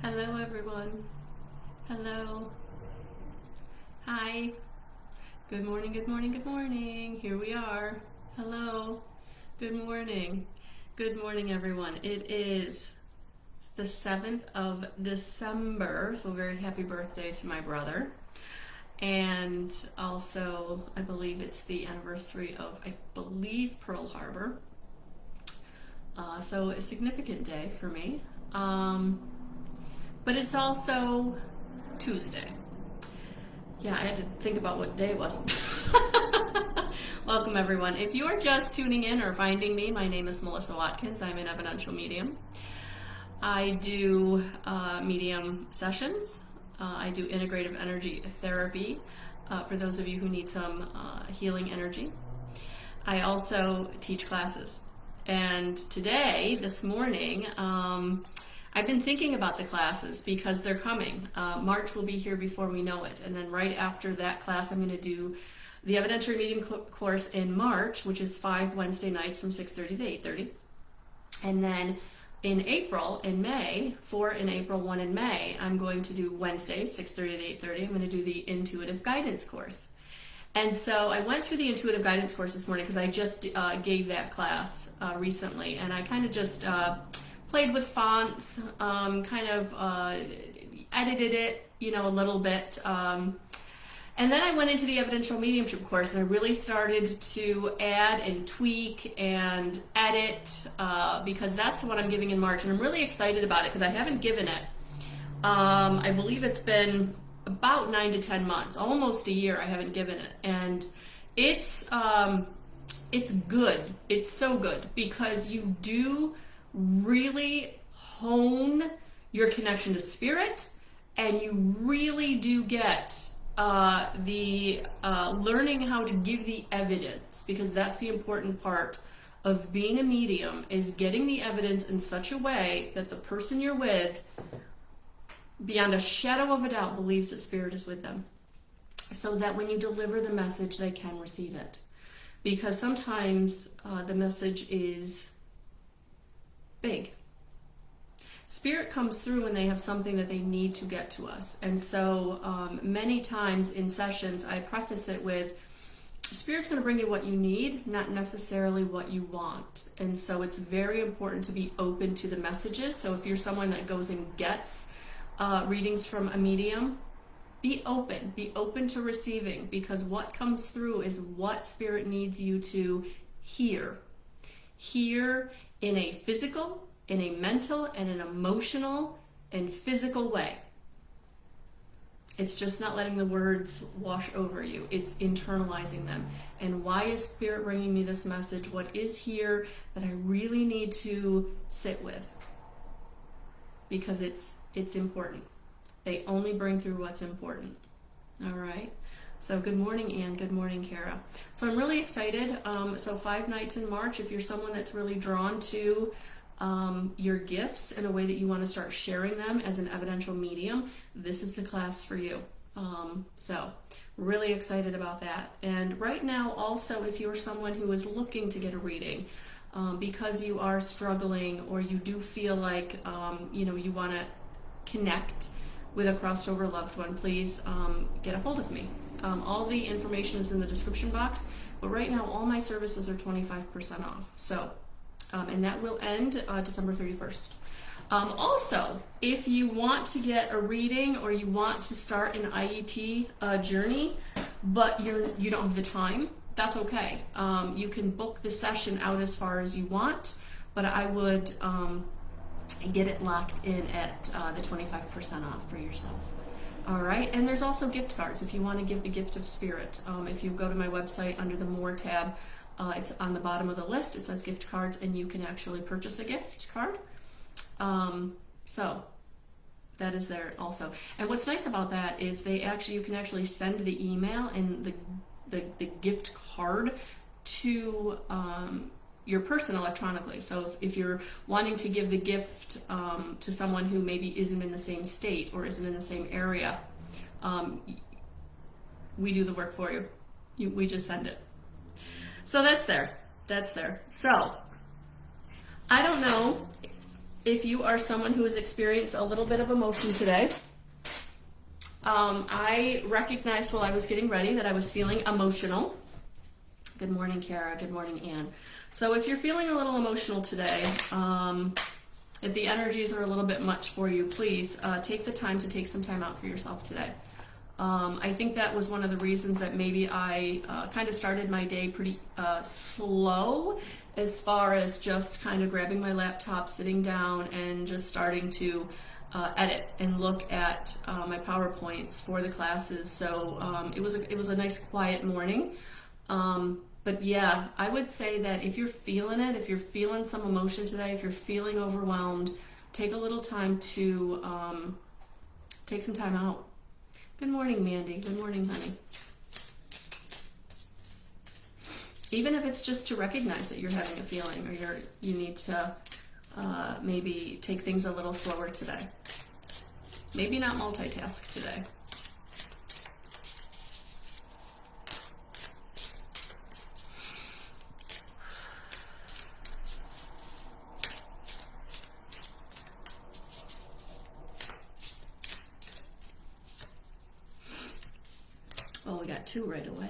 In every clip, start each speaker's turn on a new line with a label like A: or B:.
A: Hello, everyone. Hello. Hi. Good morning, good morning, good morning. Here we are. Hello. Good morning. Good morning, everyone. It is the 7th of December, so very happy birthday to my brother. And also, I believe it's the anniversary of, Pearl Harbor. So a significant day for me. But it's also Tuesday. Yeah, I had to think about what day it was. Welcome, everyone. If you are just tuning in or finding me, my name is Melissa Watkins. I'm an evidential medium. I do medium sessions. I do integrative energy therapy for those of you who need some healing energy. I also teach classes. And today, this morning, I've been thinking about the classes because they're coming. March will be here before we know it. And then right after that class, I'm going to do the evidentiary medium course in March, which is 5 Wednesday nights from 6:30 to 8:30. And then in April, in May, 4 in April, 1 in May, I'm going to do Wednesdays, 6:30 to 8:30. I'm going to do the intuitive guidance course. And so I went through the intuitive guidance course this morning because I just gave that class recently. And I kind of just played with fonts, edited it, a little bit. And then I went into the evidential mediumship course and I really started to add and tweak and edit because that's what I'm giving in March. And I'm really excited about it because I haven't given it. I believe it's been about 9 to 10 months, almost a year I haven't given it. And it's good. It's so good because you do really hone your connection to spirit, and you really do get the learning how to give the evidence, because that's the important part of being a medium, is getting the evidence in such a way that the person you're with, beyond a shadow of a doubt, believes that spirit is with them, so that when you deliver the message, they can receive it. Because sometimes the message is big. Spirit comes through when they have something that they need to get to us. And so many times in sessions, I preface it with, Spirit's going to bring you what you need, not necessarily what you want. And so it's very important to be open to the messages. So if you're someone that goes and gets readings from a medium, be open to receiving, because what comes through is what Spirit needs you to hear in a physical, in a mental, and an emotional and physical way. It's just not letting the words wash over you. It's internalizing them. And why is Spirit bringing me this message? What is here that I really need to sit with? Because it's important. They only bring through what's important. All right? So good morning, Anne. Good morning, Kara. So I'm really excited. So 5 nights in March, if you're someone that's really drawn to your gifts in a way that you want to start sharing them as an evidential medium, this is the class for you. So really excited about that. And right now also, if you're someone who is looking to get a reading, because you are struggling, or you do feel like you want to connect with a crossed over loved one, please get a hold of me. All the information is in the description box, but right now all my services are 25% off. So, and that will end December 31st. Also, if you want to get a reading, or you want to start an IET journey, but you don't have the time, that's okay. You can book the session out as far as you want, but I would get it locked in at the 25% off for yourself. All right, and there's also gift cards if you want to give the gift of spirit. If you go to my website under the More tab, it's on the bottom of the list. It says gift cards, and you can actually purchase a gift card. So that is there also. And what's nice about that is you can actually send the email and the gift card to your person electronically. So if you're wanting to give the gift to someone who maybe isn't in the same state or isn't in the same area, we do the work for you. We just send it. So that's there. So I don't know if you are someone who has experienced a little bit of emotion today, I recognized while I was getting ready that I was feeling emotional. Good morning, Kara. Good morning, Ann. So if you're feeling a little emotional today, if the energies are a little bit much for you, please take the time to take some time out for yourself today. I think that was one of the reasons that maybe I kind of started my day pretty slow, as far as just kind of grabbing my laptop, sitting down, and just starting to edit and look at my PowerPoints for the classes. So it was a nice quiet morning. But yeah, I would say that if you're feeling it, if you're feeling some emotion today, if you're feeling overwhelmed, take a little time to take some time out. Good morning, Mandy. Good morning, honey. Even if it's just to recognize that you're having a feeling, or you need to maybe take things a little slower today. Maybe not multitask today. Well, we got 2 right away.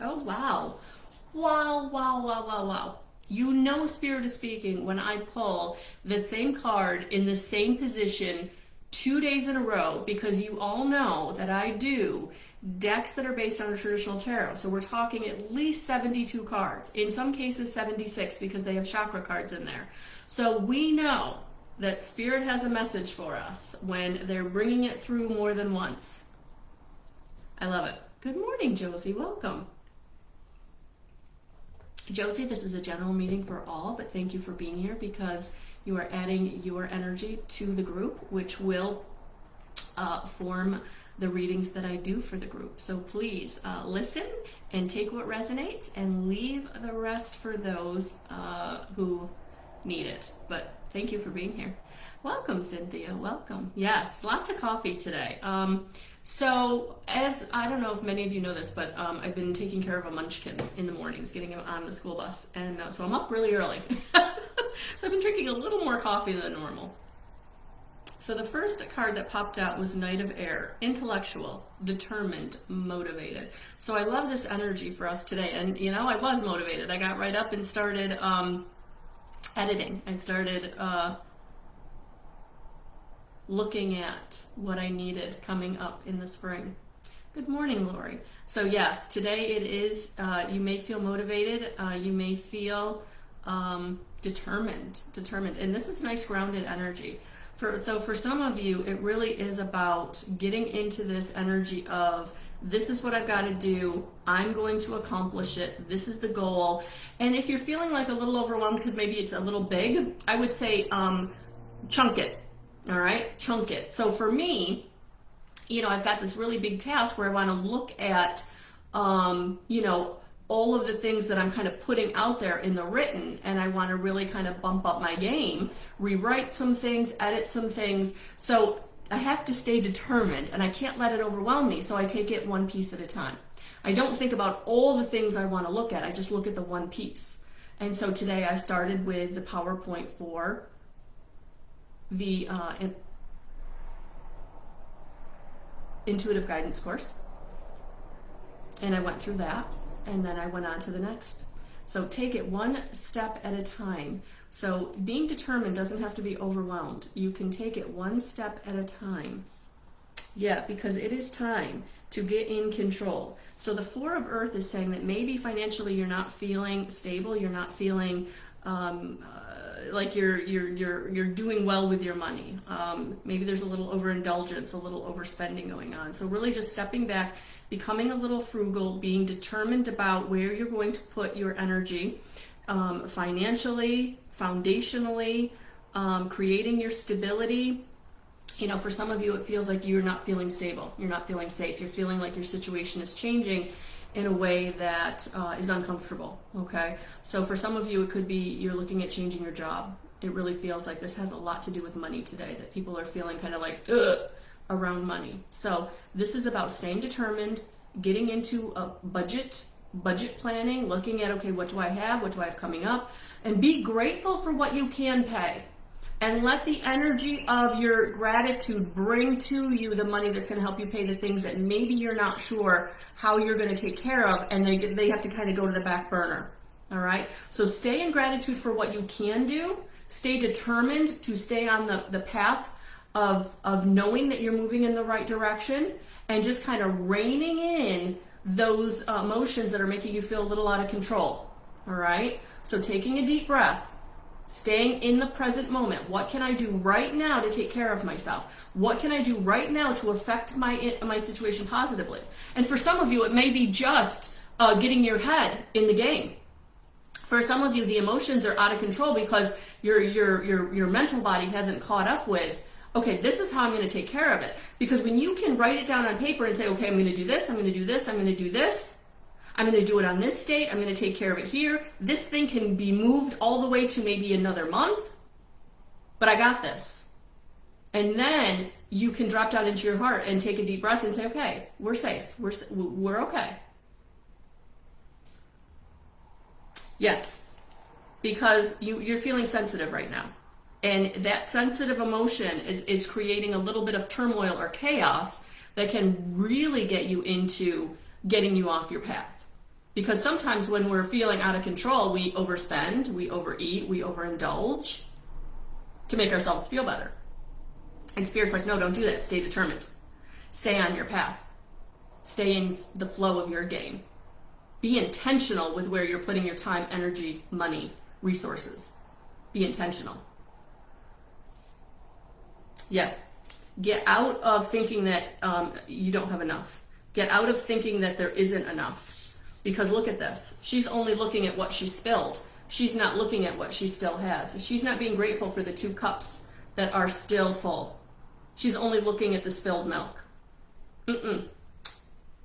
A: Oh, wow. Wow, wow, wow, wow, wow. You know Spirit is speaking when I pull the same card in the same position 2 days in a row, because you all know that I do decks that are based on a traditional tarot. So we're talking at least 72 cards. In some cases 76, because they have chakra cards in there. So we know that Spirit has a message for us when they're bringing it through more than once. I love it. Good morning, Josie. Welcome. Josie, this is a general meeting for all, but thank you for being here, because you are adding your energy to the group, which will form the readings that I do for the group. So please listen and take what resonates, and leave the rest for those who need it. But thank you for being here. Welcome, Cynthia. Welcome. Yes, lots of coffee today. So, as I don't know if many of you know this, but I've been taking care of a munchkin in the mornings, getting him on the school bus, and so I'm up really early. So I've been drinking a little more coffee than normal. So the first card that popped out was Knight of Air, intellectual, determined, motivated. So I love this energy for us today, and you know, I was motivated. I got right up and started editing. I started looking at what I needed coming up in the spring. Good morning, Lori. So yes, today it is, you may feel motivated, you may feel determined, and this is nice grounded energy. So for some of you, it really is about getting into this energy of, this is what I've got to do, I'm going to accomplish it, this is the goal. And if you're feeling like a little overwhelmed because maybe it's a little big, I would say chunk it. All right, chunk it. So for me, you know, I've got this really big task where I want to look at, you know, all of the things that I'm kind of putting out there in the written, and I want to really kind of bump up my game, rewrite some things, edit some things. So I have to stay determined, and I can't let it overwhelm me. So I take it one piece at a time. I don't think about all the things I want to look at. I just look at the one piece. And so today I started with the PowerPoint for the intuitive guidance course, and I went through that, and then I went on to the next. So take it one step at a time. So being determined doesn't have to be overwhelmed. You can take it one step at a time. Yeah, because it is time to get in control. So the Four of Earth is saying that maybe financially you're not feeling stable, you're not feeling like you're doing well with your money. Maybe there's a little overindulgence, a little overspending going on. So really just stepping back, becoming a little frugal, being determined about where you're going to put your energy, financially, foundationally, creating your stability. You know, for some of you, it feels like you're not feeling stable. You're not feeling safe. You're feeling like your situation is changing in a way that is uncomfortable, okay? So for some of you, it could be you're looking at changing your job. It really feels like this has a lot to do with money today, that people are feeling kind of like, ugh, around money. So this is about staying determined, getting into a budget budget planning, looking at, okay, what do I have? What do I have coming up? And be grateful for what you can pay. And let the energy of your gratitude bring to you the money that's going to help you pay the things that maybe you're not sure how you're going to take care of, and they have to kind of go to the back burner. All right? So stay in gratitude for what you can do. Stay determined to stay on the path of knowing that you're moving in the right direction, and just kind of reining in those emotions that are making you feel a little out of control. All right? So taking a deep breath. Staying in the present moment. What can I do right now to take care of myself? What can I do right now to affect my situation positively? And for some of you, it may be just getting your head in the game. For some of you, the emotions are out of control because your mental body hasn't caught up with, okay, this is how I'm going to take care of it. Because when you can write it down on paper and say, okay, I'm going to do this, I'm going to do this, I'm going to do this, I'm going to do it on this date, I'm going to take care of it here. This thing can be moved all the way to maybe another month, but I got this. And then you can drop down into your heart and take a deep breath and say, okay, we're safe. We're okay. Yeah, because you're feeling sensitive right now. And that sensitive emotion is creating a little bit of turmoil or chaos that can really get you into getting you off your path. Because sometimes when we're feeling out of control, we overspend, we overeat, we overindulge to make ourselves feel better. And Spirit's like, no, don't do that. Stay determined. Stay on your path. Stay in the flow of your game. Be intentional with where you're putting your time, energy, money, resources. Be intentional. Yeah. Get out of thinking that you don't have enough. Get out of thinking that there isn't enough. Because look at this. She's only looking at what she spilled. She's not looking at what she still has. She's not being grateful for the 2 cups that are still full. She's only looking at the spilled milk.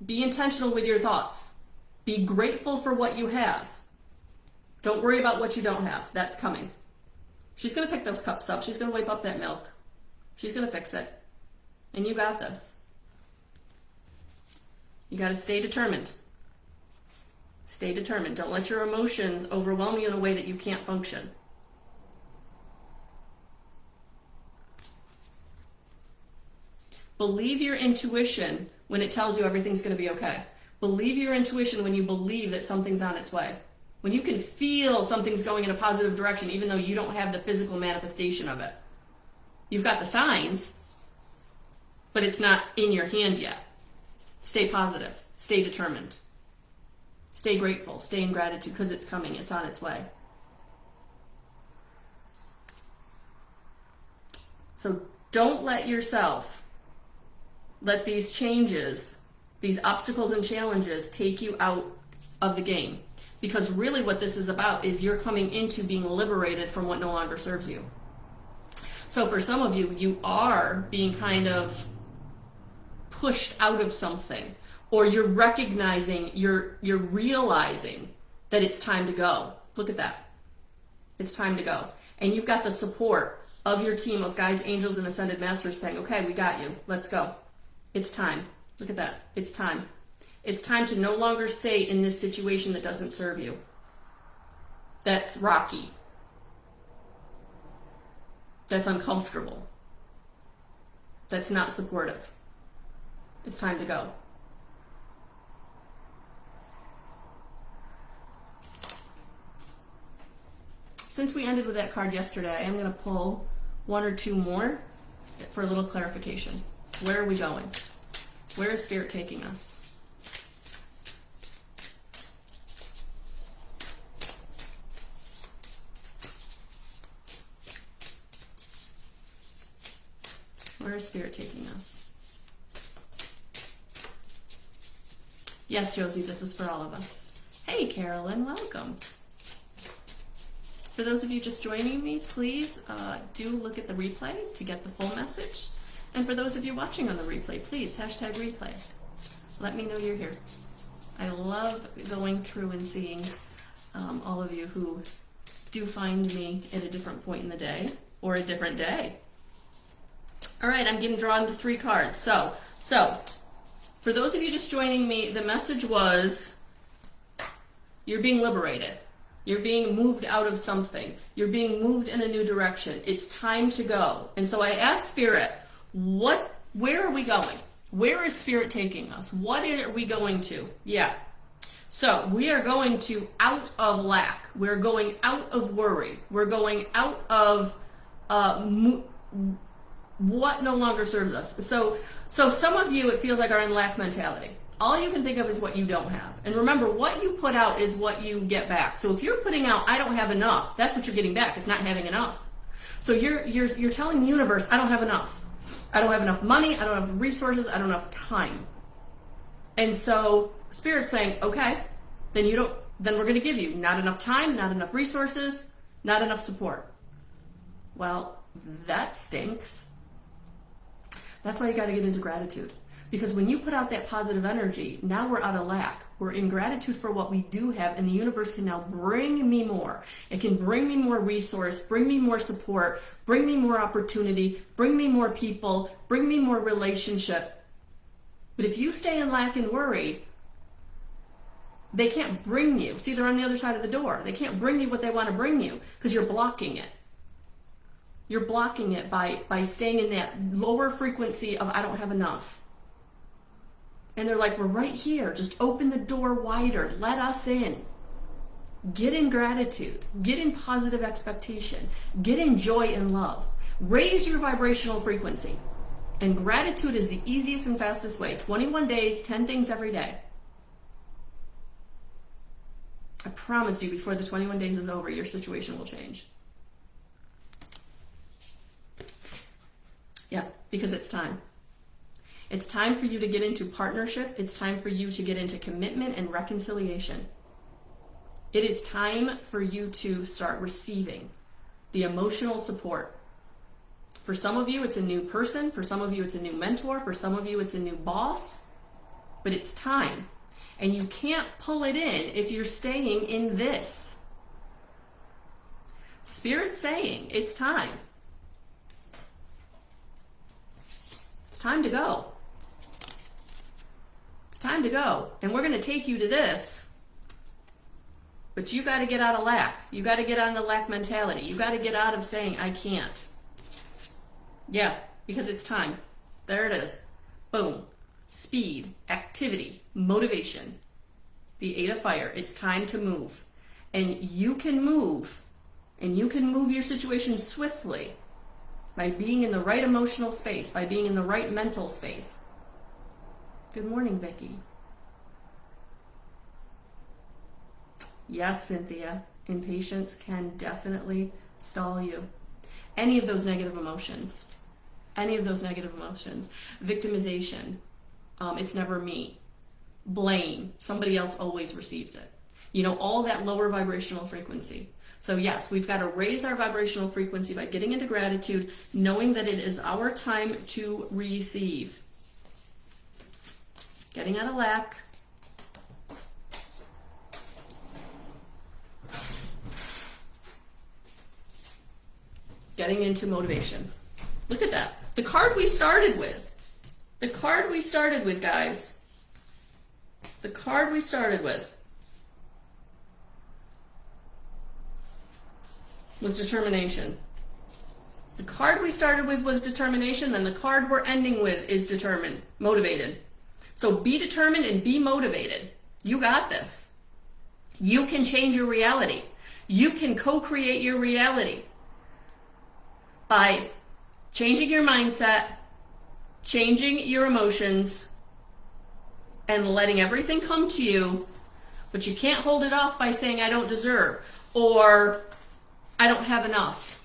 A: Be intentional with your thoughts. Be grateful for what you have. Don't worry about what you don't have. That's coming. She's going to pick those cups up. She's going to wipe up that milk. She's going to fix it. And you got this. You got to stay determined. Stay determined. Don't let your emotions overwhelm you in a way that you can't function. Believe your intuition when it tells you everything's going to be okay. Believe your intuition when you believe that something's on its way. When you can feel something's going in a positive direction, even though you don't have the physical manifestation of it. You've got the signs, but it's not in your hand yet. Stay positive. Stay determined. Stay grateful. Stay in gratitude because it's coming. It's on its way. So don't let yourself let these changes, these obstacles and challenges take you out of the game. Because really what this is about is you're coming into being liberated from what no longer serves you. So for some of you, you are being kind of pushed out of something. Or you're recognizing, you're realizing that it's time to go. Look at that. It's time to go. And you've got the support of your team of guides, angels, and ascended masters saying, okay, we got you. Let's go. It's time. Look at that. It's time. It's time to no longer stay in this situation that doesn't serve you. That's rocky. That's uncomfortable. That's not supportive. It's time to go. Since we ended with that card yesterday, I'm going to pull 1 or 2 more for a little clarification. Where are we going? Where is Spirit taking us? Where is Spirit taking us? Yes, Josie, this is for all of us. Hey, Carolyn, welcome. For those of you just joining me, please do look at the replay to get the full message. And for those of you watching on the replay, please, #replay. Let me know you're here. I love going through and seeing all of you who do find me at a different point in the day or a different day. All right, I'm getting drawn to 3 cards. So for those of you just joining me, the message was You're being liberated. You're being moved out of something. You're being moved in a new direction. It's time to go. And so I asked Spirit, where are we going? Where is Spirit taking us? What are we going to? Yeah. So we are going to out of lack. We're going out of worry. We're going out of what no longer serves us. So some of you, it feels like, are in lack mentality. All you can think of is what you don't have. And remember, what you put out is what you get back. So if you're putting out, I don't have enough, that's what you're getting back. It's not having enough. So you're telling the universe, I don't have enough. I don't have enough money. I don't have resources. I don't have time. And so Spirit's saying, okay, then we're going to give you not enough time, not enough resources, not enough support. Well, that stinks. That's why you got to get into gratitude. Because when you put out that positive energy, now we're out of lack. We're in gratitude for what we do have, and the universe can now bring me more. It can bring me more resource, bring me more support, bring me more opportunity, bring me more people, bring me more relationship. But if you stay in lack and worry, they can't bring you. See, they're on the other side of the door. They can't bring you what they want to bring you because you're blocking it. You're blocking it by staying in that lower frequency of I don't have enough. And they're like, we're right here. Just open the door wider. Let us in. Get in gratitude. Get in positive expectation. Get in joy and love. Raise your vibrational frequency. And gratitude is the easiest and fastest way. 21 days, 10 things every day. I promise you, before the 21 days is over, your situation will change. Yeah, because it's time. It's time for you to get into partnership. It's time for you to get into commitment and reconciliation. It is time for you to start receiving the emotional support. For some of you, it's a new person. For some of you, it's a new mentor. For some of you, it's a new boss. But it's time. And you can't pull it in if you're staying in this. Spirit's saying it's time. It's time to go. It's time to go. And we're going to take you to this. But you got to get out of lack. You got to get out of the lack mentality. You got to get out of saying, I can't. Yeah, because it's time. There it is. Boom. Speed, activity, motivation. The 8 of fire. It's time to move. And you can move. And you can move your situation swiftly by being in the right emotional space, by being in the right mental space. Good morning, Vicki. Yes, Cynthia, impatience can definitely stall you. Any of those negative emotions. Any of those negative emotions. Victimization. It's never me. Blame. Somebody else always receives it. You know, all that lower vibrational frequency. So yes, we've got to raise our vibrational frequency by getting into gratitude, knowing that it is our time to receive. Getting out of lack. Getting into motivation. Look at that. The card we started with. The card we started with, guys. The card we started with was determination. The card we started with was determination, then the card we're ending with is determined, motivated. So be determined and be motivated. You got this. You can change your reality. You can co-create your reality by changing your mindset, changing your emotions, and letting everything come to you, but you can't hold it off by saying, I don't deserve, or I don't have enough.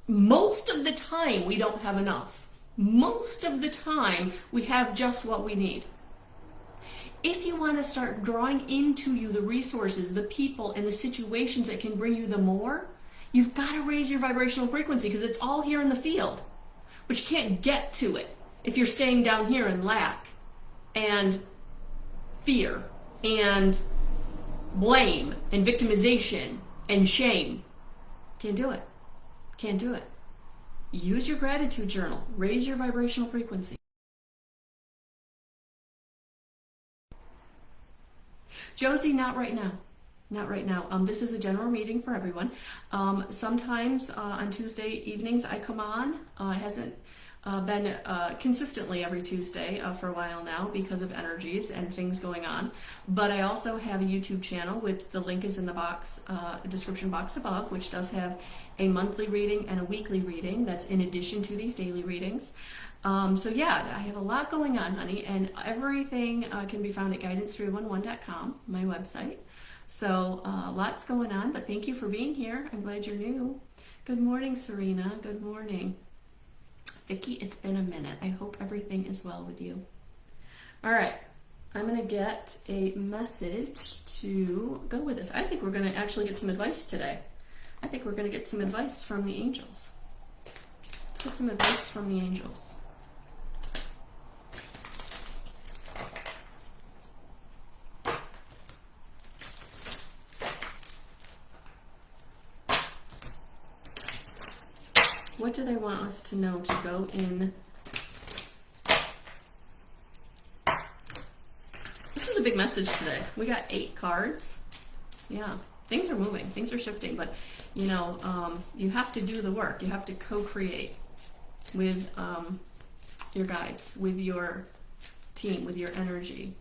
A: Most of the time, we don't have enough. Most of the time, we have just what we need. If you want to start drawing into you the resources, the people, and the situations that can bring you the more, you've got to raise your vibrational frequency because it's all here in the field. But you can't get to it if you're staying down here in lack and fear and blame and victimization and shame. Can't do it. Can't do it. Use your gratitude journal. Raise your vibrational frequency. Josie, not right now. Not right now. This is a general reading for everyone. Sometimes on Tuesday evenings I come on. It hasn't been consistently every Tuesday for a while now because of energies and things going on. But I also have a YouTube channel, with the link is in the box, description box above, which does have a monthly reading and a weekly reading that's in addition to these daily readings. So yeah, I have a lot going on, honey, and everything can be found at guidance311.com, my website. So lots going on, but thank you for being here. I'm glad you're new. Good morning, Serena. Good morning. Vicki, it's been a minute. I hope everything is well with you. All right, I'm going to get a message to go with this. I think we're going to actually get some advice today. I think we're going to get some advice from the angels. Let's get some advice from the angels. What do they want us to know to go in? This was a big message today. We got 8 cards. Yeah, things are moving, things are shifting, but you know, you have to do the work. You have to co-create with your guides, with your team, with your energy.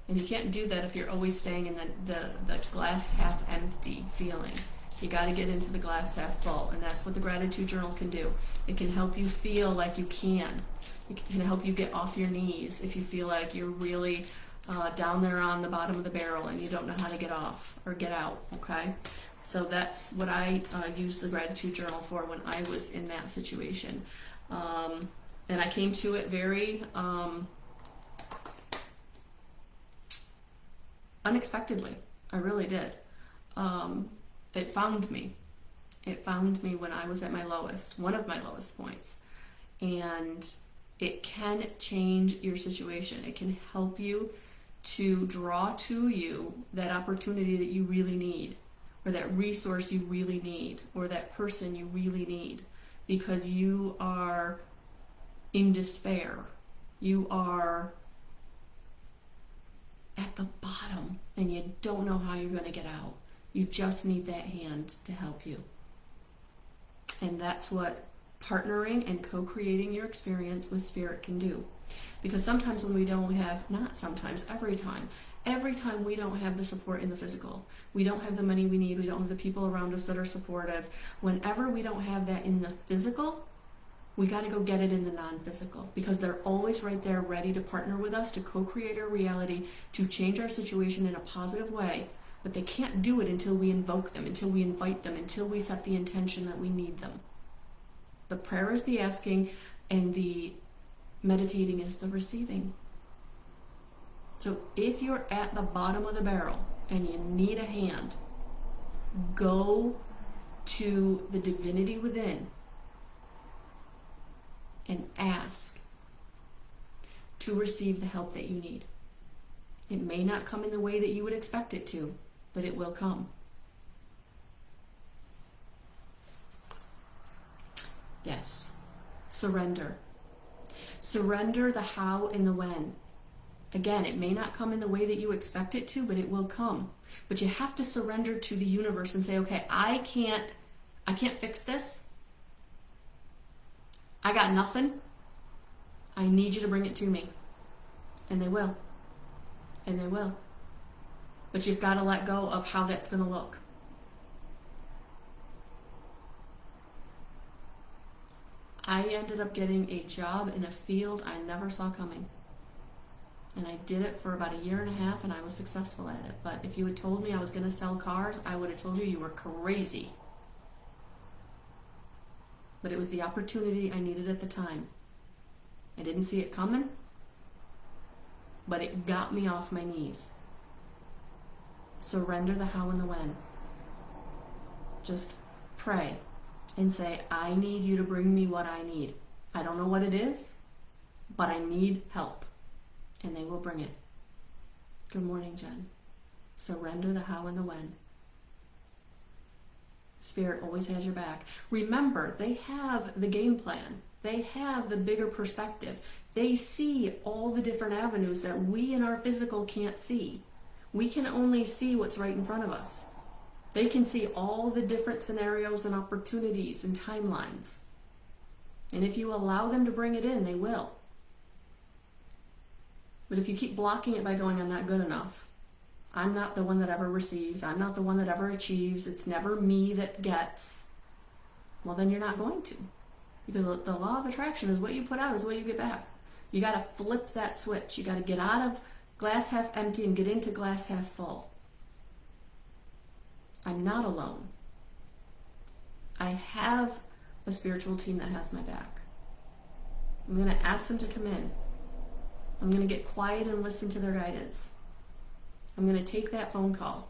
A: And you can't do that if you're always staying in the glass half empty feeling. You got to get into the glass half full, and that's what the gratitude journal can do. It can help you feel like you can. It can help you get off your knees if you feel like you're really down there on the bottom of the barrel and you don't know how to get off or get out, okay? So that's what I used the gratitude journal for when I was in that situation. And I came to it very unexpectedly. I really did. It found me. It found me when I was at my lowest, one of my lowest points. And it can change your situation. It can help you to draw to you that opportunity that you really need, or that resource you really need, or that person you really need, because you are in despair. You are at the bottom and you don't know how you're going to get out. You just need that hand to help you. And that's what partnering and co-creating your experience with spirit can do. Because sometimes when we don't have, not sometimes, every time we don't have the support in the physical, we don't have the money we need, we don't have the people around us that are supportive, whenever we don't have that in the physical, we got to go get it in the non-physical, because they're always right there ready to partner with us to co-create our reality, to change our situation in a positive way. But they can't do it until we invoke them, until we invite them, until we set the intention that we need them. The prayer is the asking, and the meditating is the receiving. So if you're at the bottom of the barrel and you need a hand, go to the divinity within and ask to receive the help that you need. It may not come in the way that you would expect it to, but it will come. Yes. Surrender. Surrender the how and the when. Again, it may not come in the way that you expect it to, but it will come. But you have to surrender to the universe and say, okay, I can't fix this. I got nothing. I need you to bring it to me. And they will. And they will. But you've got to let go of how that's going to look. I ended up getting a job in a field I never saw coming. And I did it for about 1.5 years, and I was successful at it. But if you had told me I was going to sell cars, I would have told you were crazy. But it was the opportunity I needed at the time. I didn't see it coming, but it got me off my knees. Surrender the how and the when. Just pray and say, I need you to bring me what I need. I don't know what it is, but I need help. And they will bring it. Good morning, Jen. Surrender the how and the when. Spirit always has your back. Remember, they have the game plan. They have the bigger perspective. They see all the different avenues that we in our physical can't see. We can only see what's right in front of us. They can see all the different scenarios and opportunities and timelines. And if you allow them to bring it in, they will. But if you keep blocking it by going, I'm not good enough, I'm not the one that ever receives, I'm not the one that ever achieves, it's never me that gets, well, then you're not going to. Because the law of attraction is what you put out is what you get back. You got to flip that switch. You got to get out of glass half empty and get into glass half full. I'm not alone. I have a spiritual team that has my back. I'm going to ask them to come in. I'm going to get quiet and listen to their guidance. I'm going to take that phone call.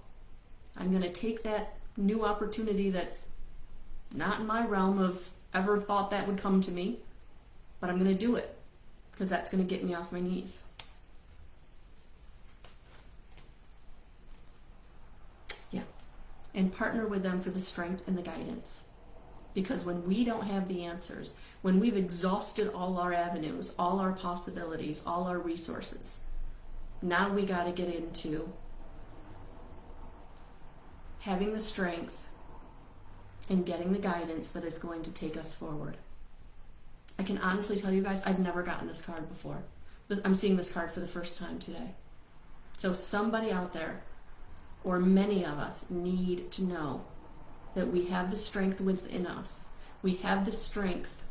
A: I'm going to take that new opportunity that's not in my realm of ever thought that would come to me, but I'm going to do it because that's going to get me off my knees. Yeah. And partner with them for the strength and the guidance. Because when we don't have the answers, when we've exhausted all our avenues, all our possibilities, all our resources, now we got to get into having the strength and getting the guidance that is going to take us forward. I can honestly tell you guys, I've never gotten this card before. I'm seeing this card for the first time today. So somebody out there, or many of us, need to know that we have the strength within us. We have the strength,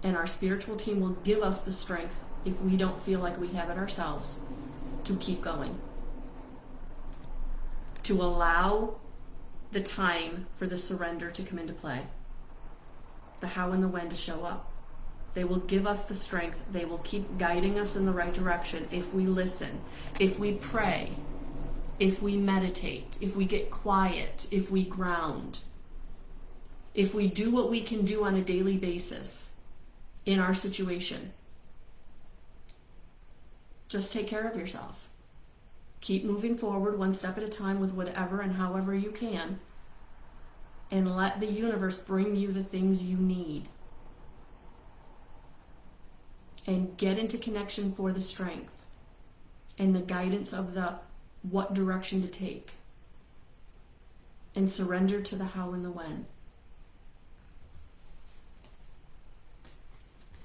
A: and our spiritual team will give us the strength if we don't feel like we have it ourselves to keep going. To allow the time for the surrender to come into play. The how and the when to show up. They will give us the strength. They will keep guiding us in the right direction if we listen, if we pray, if we meditate, if we get quiet, if we ground, if we do what we can do on a daily basis in our situation. Just take care of yourself. Keep moving forward one step at a time with whatever and however you can, and let the universe bring you the things you need. And get into connection for the strength and the guidance of the what direction to take, and surrender to the how and the when.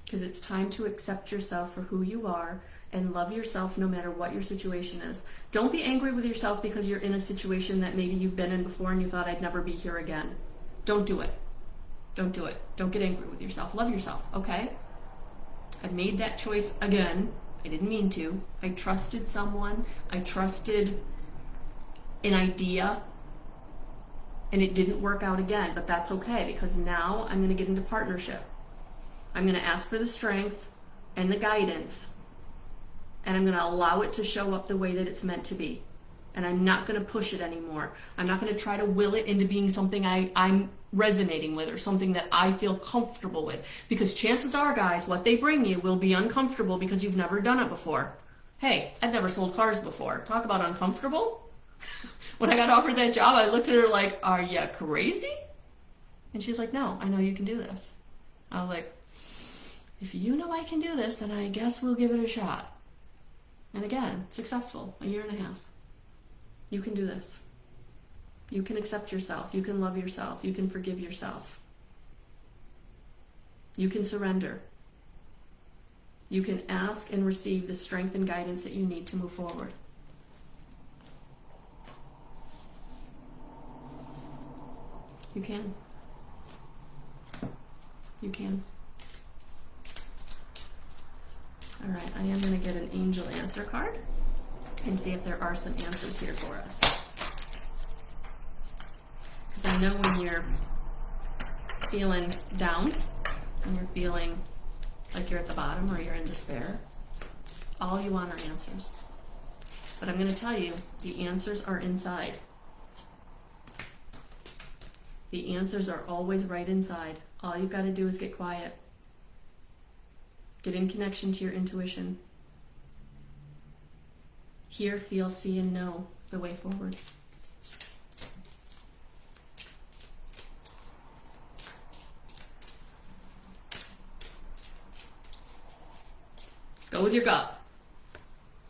A: Because it's time to accept yourself for who you are and love yourself no matter what your situation is. Don't be angry with yourself because you're in a situation that maybe you've been in before and you thought, I'd never be here again. Don't do it. Don't do it. Don't get angry with yourself. Love yourself, okay? I made that choice again. I didn't mean to. I trusted someone. I trusted an idea. And it didn't work out again. But that's okay, because now I'm going to get into partnership. I'm going to ask for the strength and the guidance. And I'm going to allow it to show up the way that it's meant to be. And I'm not going to push it anymore. I'm not going to try to will it into being something I'm resonating with or something that I feel comfortable with. Because chances are, guys, what they bring you will be uncomfortable because you've never done it before. Hey, I'd never sold cars before. Talk about uncomfortable. When I got offered that job, I looked at her like, are you crazy? And she's like, no, I know you can do this. I was like, if you know I can do this, then I guess we'll give it a shot. And again, successful, 1.5 years. You can do this. You can accept yourself. You can love yourself. You can forgive yourself. You can surrender. You can ask and receive the strength and guidance that you need to move forward. You can. You can. All right, I am going to get an angel answer card and see if there are some answers here for us. Because I know when you're feeling down, when you're feeling like you're at the bottom or you're in despair, all you want are answers. But I'm going to tell you, the answers are inside. The answers are always right inside. All you've got to do is get quiet. Get in connection to your intuition. Hear, feel, see, and know the way forward. Go with your gut.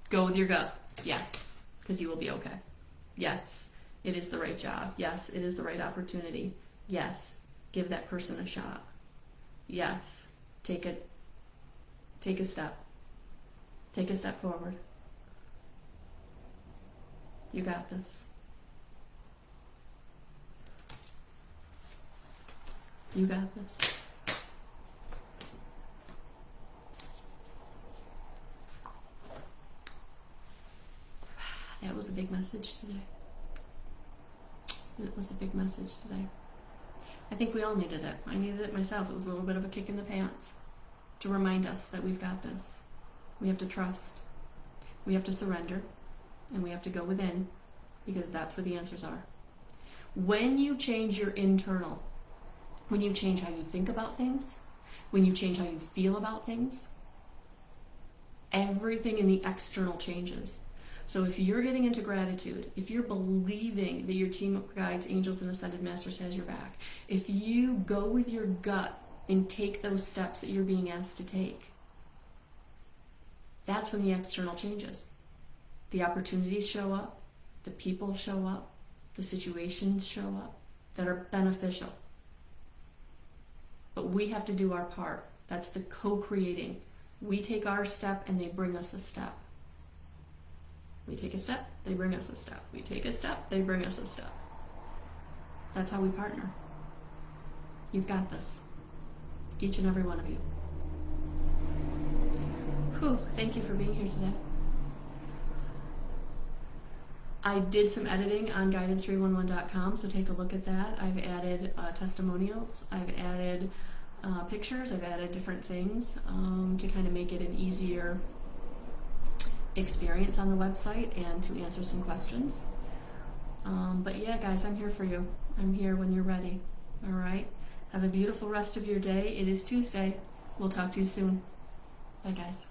A: Go with your gut. Yes. because you will be okay. Yes, it is the right job. Yes, it is the right opportunity. Yes, give that person a shot. Yes, take a step. Take a step forward. You got this. You got this. That was a big message today. It was a big message today. I think we all needed it. I needed it myself. It was a little bit of a kick in the pants to remind us that we've got this. We have to trust. We have to surrender. And we have to go within, because that's where the answers are. When you change your internal, when you change how you think about things, when you change how you feel about things, everything in the external changes. So if you're getting into gratitude, if you're believing that your team of guides, angels, and ascended masters has your back, if you go with your gut and take those steps that you're being asked to take, that's when the external changes. The opportunities show up, the people show up, the situations show up that are beneficial. But we have to do our part. That's the co-creating. We take our step and they bring us a step. We take a step, they bring us a step. We take a step, they bring us a step. That's how we partner. You've got this. Each and every one of you. Whew, thank you for being here today. I did some editing on guidance311.com, so take a look at that. I've added testimonials, I've added pictures, I've added different things to kind of make it an easier experience on the website and to answer some questions. But yeah, guys, I'm here for you. I'm here when you're ready. All right? Have a beautiful rest of your day. It is Tuesday. We'll talk to you soon. Bye, guys.